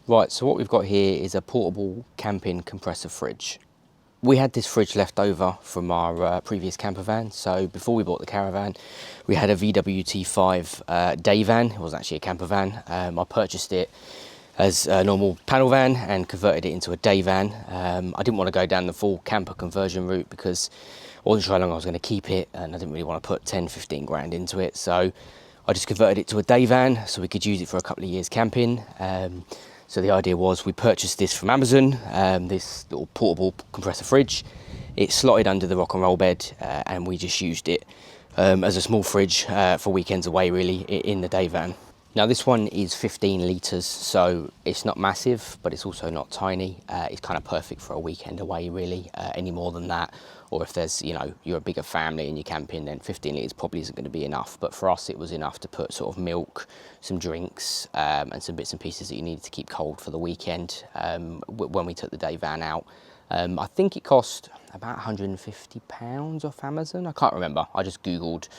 Right, so what we've got here is a portable camping compressor fridge. We had this fridge left over from our previous camper van. So before we bought the caravan, we had a VWT5 day van. It wasn't actually a camper van. I purchased it as a normal panel van and converted it into a day van. I didn't want to go down the full camper conversion route because I wasn't sure how long I was going to keep it, and I didn't really want to put 10-15 grand into it. So I just converted it to a day van so we could use it for a couple of years camping. So the idea was we purchased this from Amazon, this little portable compressor fridge. It slotted under the rock and roll bed, and we just used it as a small fridge for weekends away, really, in the day van. Now this one is 15 litres, so it's not massive, but it's also not tiny. It's kind of perfect for a weekend away, really. Any more than that, or if there's, you're a bigger family and you're camping, then 15 litres probably isn't going to be enough. But for us, it was enough to put sort of milk, some drinks, and some bits and pieces that you needed to keep cold for the weekend when we took the day van out. I think it cost about £150 off Amazon. I can't remember. I just Googled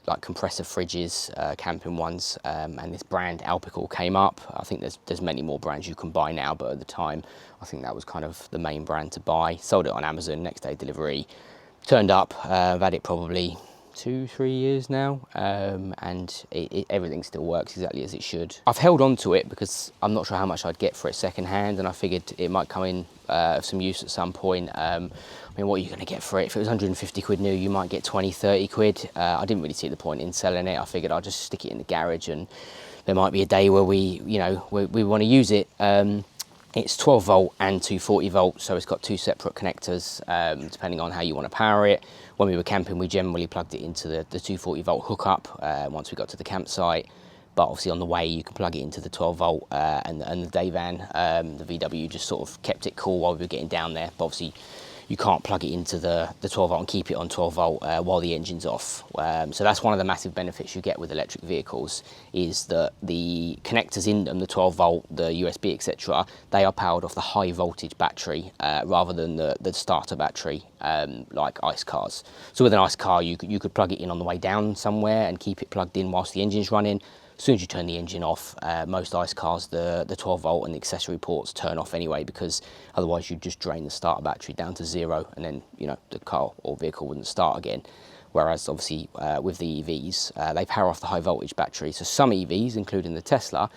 like compressor fridges, camping ones, and this brand Alpical came up. I think there's many more brands you can buy now, but at the time I think that was kind of the main brand to buy. Sold it on Amazon, next day delivery. Turned up. I've had it probably 2-3 years now, and everything still works exactly as it should. I've held on to it because I'm not sure how much I'd get for it second hand, and I figured it might come in of some use at some point. I mean, what are you going to get for it? If it was 150 quid new, you might get 20-30 quid. I didn't really see the point in selling it. I figured I'll just stick it in the garage, and there might be a day where we want to use it. It's 12 volt and 240 volt, so it's got two separate connectors depending on how you want to power it. When we were camping, we generally plugged it into the 240 volt hookup once we got to the campsite. But obviously on the way you can plug it into the 12 volt and the day van. The VW just sort of kept it cool while we were getting down there. But obviously you can't plug it into the 12 volt and keep it on 12 volt while the engine's off. So that's one of the massive benefits you get with electric vehicles, is that the connectors in them, the 12 volt, the USB, etc., they are powered off the high voltage battery rather than the starter battery like ICE cars. So with an ICE car, you could plug it in on the way down somewhere and keep it plugged in whilst the engine's running. As soon as you turn the engine off, most ICE cars, the 12 volt and the accessory ports turn off anyway, because otherwise you'd just drain the starter battery down to zero, and then the car or vehicle wouldn't start again. Whereas obviously with the EVs, they power off the high voltage battery. So some EVs, including the Tesla,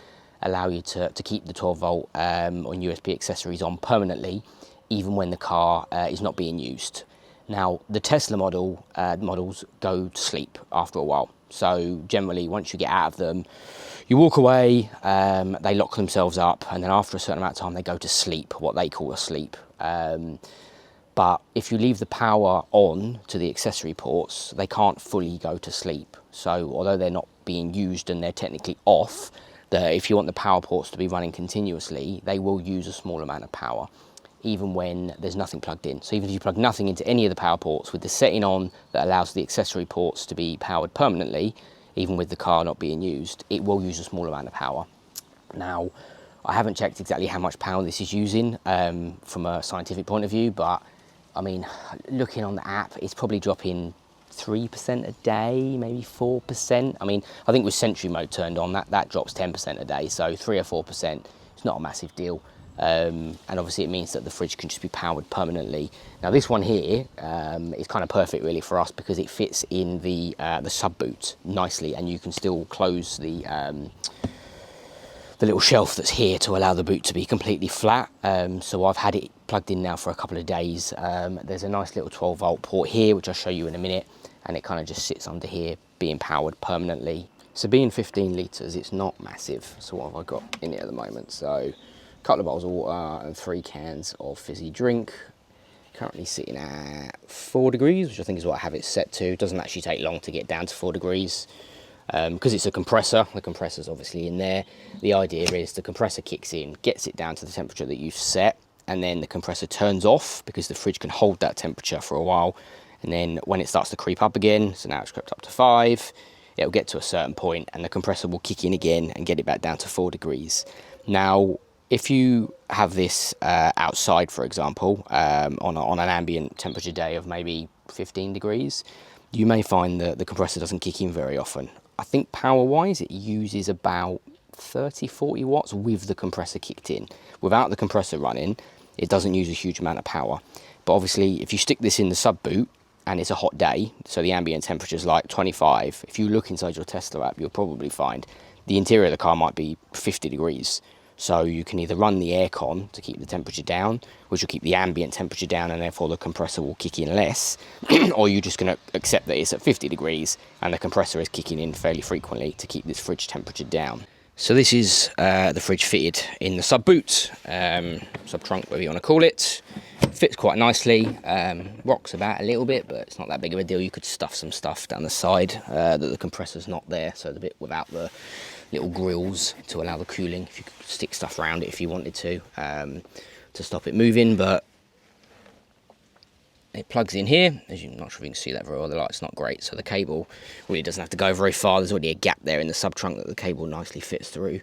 allow you to keep the 12 volt on USB accessories on permanently, even when the car is not being used. Now, the Tesla models go to sleep after a while. So generally, once you get out of them, you walk away, they lock themselves up, and then after a certain amount of time, they go to sleep, what they call a sleep. But if you leave the power on to the accessory ports, they can't fully go to sleep. So although they're not being used and they're technically off, if you want the power ports to be running continuously, they will use a small amount of power, even when there's nothing plugged in. So even if you plug nothing into any of the power ports, with the setting on that allows the accessory ports to be powered permanently, even with the car not being used, it will use a small amount of power. Now, I haven't checked exactly how much power this is using from a scientific point of view, but I mean, looking on the app, it's probably dropping 3% a day, maybe 4%. I mean, I think with Sentry mode turned on, that drops 10% a day, so 3 or 4%, it's not a massive deal. And obviously it means that the fridge can just be powered permanently. Now this one here is kind of perfect really for us, because it fits in the sub boot nicely, and you can still close the little shelf that's here to allow the boot to be completely flat. So I've had it plugged in now for a couple of days. There's a nice little 12 volt port here, which I'll show you in a minute, and it kind of just sits under here being powered permanently. So being 15 litres, it's not massive. So what have I got in it at the moment? So couple of bottles of water and 3 cans of fizzy drink. Currently sitting at 4 degrees, which I think is what I have it set to. It doesn't actually take long to get down to 4 degrees because it's a compressor. The compressor's obviously in there. The idea is the compressor kicks in, gets it down to the temperature that you've set, and then the compressor turns off because the fridge can hold that temperature for a while. And then when it starts to creep up again, so now it's crept up to 5, it'll get to a certain point and the compressor will kick in again and get it back down to 4 degrees. Now, if you have this outside, for example, on an ambient temperature day of maybe 15 degrees, you may find that the compressor doesn't kick in very often. I think power-wise, it uses about 30, 40 watts with the compressor kicked in. Without the compressor running, it doesn't use a huge amount of power. But obviously, if you stick this in the sub boot and it's a hot day, so the ambient temperature is like 25, if you look inside your Tesla app, you'll probably find the interior of the car might be 50 degrees. So you can either run the aircon to keep the temperature down, which will keep the ambient temperature down and therefore the compressor will kick in less, or you're just going to accept that it's at 50 degrees and the compressor is kicking in fairly frequently to keep this fridge temperature down. So this is the fridge fitted in the sub boot, sub trunk, whatever you want to call it. Fits quite nicely, rocks about a little bit, but it's not that big of a deal. You could stuff some stuff down the side that the compressor's not there, so the bit without the little grills to allow the cooling, if you could stick stuff around it if you wanted to stop it moving. But it plugs in here, as you're not sure if you can see that very well, the light's not great, so the cable really doesn't have to go very far. There's already a gap there in the sub trunk that the cable nicely fits through.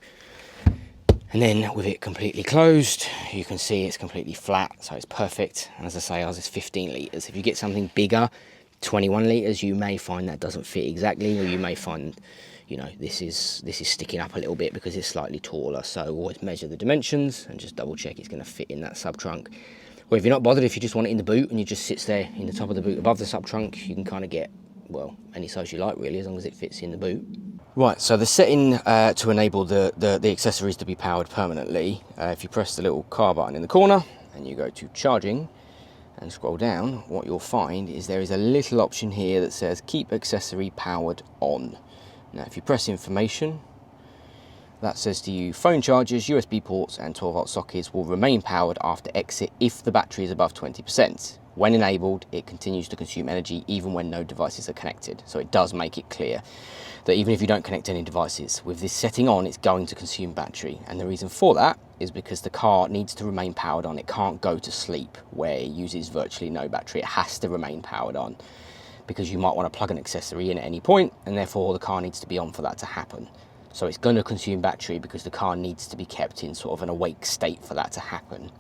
And then with it completely closed, you can see it's completely flat, so it's perfect. And as I say, ours is 15 litres. If you get something bigger, 21 litres, you may find that doesn't fit exactly, or you may find, you know, this is sticking up a little bit because it's slightly taller. So always measure the dimensions and just double check it's going to fit in that sub trunk. Or if you're not bothered, if you just want it in the boot and it just sits there in the top of the boot above the sub trunk, you can kind of get, well, any size you like really, as long as it fits in the boot. Right, so the setting to enable the accessories to be powered permanently, if you press the little car button in the corner and you go to charging and scroll down, what you'll find is there is a little option here that says keep accessory powered on. Now if you press information, that says to you phone chargers, USB ports and 12 volt sockets will remain powered after exit if the battery is above 20%. When enabled, it continues to consume energy even when no devices are connected. So it does make it clear that even if you don't connect any devices, with this setting on, it's going to consume battery. And the reason for that is because the car needs to remain powered on. It can't go to sleep where it uses virtually no battery. It has to remain powered on because you might want to plug an accessory in at any point, and therefore the car needs to be on for that to happen. So it's going to consume battery because the car needs to be kept in sort of an awake state for that to happen.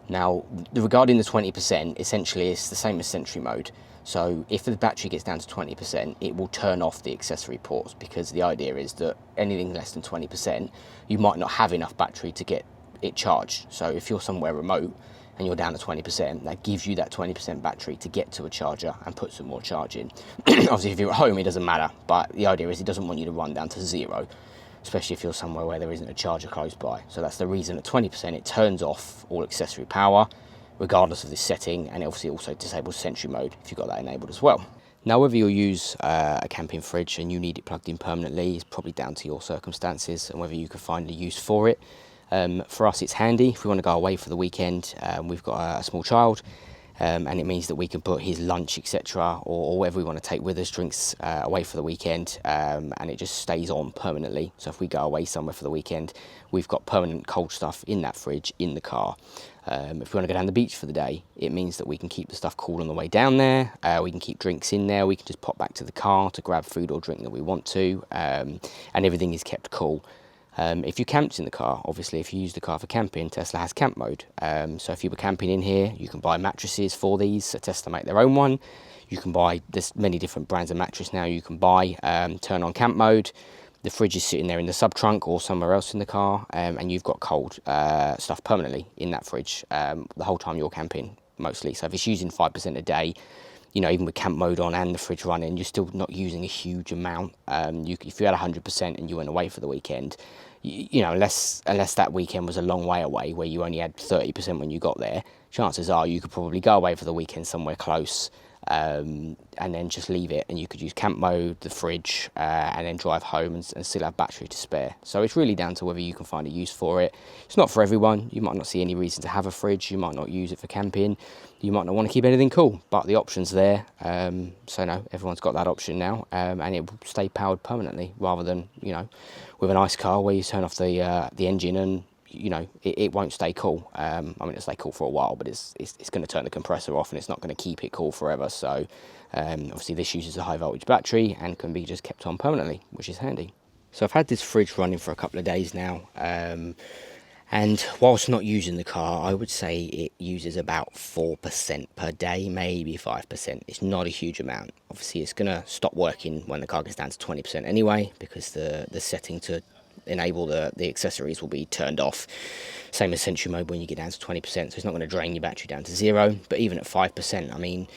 Now, regarding the 20%, essentially it's the same as Sentry mode. So if the battery gets down to 20%, it will turn off the accessory ports, because the idea is that anything less than 20%, you might not have enough battery to get it charged. So if you're somewhere remote and you're down to 20%, that gives you that 20% battery to get to a charger and put some more charge in. Obviously, if you're at home, it doesn't matter, but the idea is it doesn't want you to run down to zero, especially if you're somewhere where there isn't a charger close by. So that's the reason at 20% it turns off all accessory power regardless of this setting, and it obviously also disables Sentry mode if you've got that enabled as well. Now, whether you'll use a camping fridge and you need it plugged in permanently is probably down to your circumstances and whether you can find a use for it. For us, it's handy if we want to go away for the weekend. We've got a small child, and it means that we can put his lunch, etc., or whatever we want to take with us, drinks away for the weekend, and it just stays on permanently. So if we go away somewhere for the weekend, we've got permanent cold stuff in that fridge in the car. If we want to go down the beach for the day, it means that we can keep the stuff cool on the way down there. We can keep drinks in there. We can just pop back to the car to grab food or drink that we want to, and everything is kept cool. If you camped in the car, obviously if you use the car for camping, Tesla has camp mode. So if you were camping in here, you can buy mattresses for these. So Tesla make their own one. You can buy, there's many different brands of mattress now you can buy, turn on camp mode. The fridge is sitting there in the sub trunk or somewhere else in the car, and you've got cold stuff permanently in that fridge the whole time you're camping, mostly. So if it's using 5% a day, you know, even with camp mode on and the fridge running, you're still not using a huge amount. If you had 100% and you went away for the weekend, you know, unless that weekend was a long way away where you only had 30% when you got there, chances are you could probably go away for the weekend somewhere close, and then just leave it, and you could use camp mode, the fridge, and then drive home and still have battery to spare. So it's really down to whether you can find a use for it. It's not for everyone. You might not see any reason to have a fridge. You might not use it for camping. You might not want to keep anything cool, but the option's there. So no, everyone's got that option now, and it will stay powered permanently, rather than, you know, with an ice car where you turn off the engine and, you know, it won't stay cool. I mean, it'll stay cool for a while, but it's going to turn the compressor off and it's not going to keep it cool forever. So obviously this uses a high voltage battery and can be just kept on permanently, which is handy. So I've had this fridge running for a couple of days now, and whilst not using the car, I would say it uses about 4% per day, maybe 5%. It's not a huge amount. Obviously it's going to stop working when the car gets down to 20% anyway, because the setting to enable the accessories will be turned off. Same as Sentry mode when you get down to 20%, so it's not going to drain your battery down to 0. But even at 5%, I mean,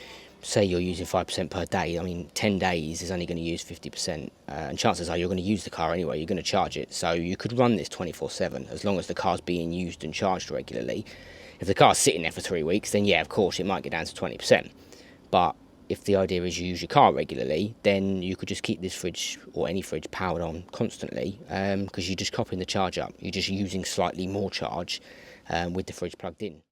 say you're using 5% per day, I mean 10 days is only going to use 50%, and chances are you're going to use the car anyway, you're going to charge it, so you could run this 24/7 as long as the car's being used and charged regularly. If the car's sitting there for 3 weeks, then yeah, of course it might get down to 20%, but if the idea is you use your car regularly, then you could just keep this fridge or any fridge powered on constantly, because you're just copying the charge up, you're just using slightly more charge with the fridge plugged in.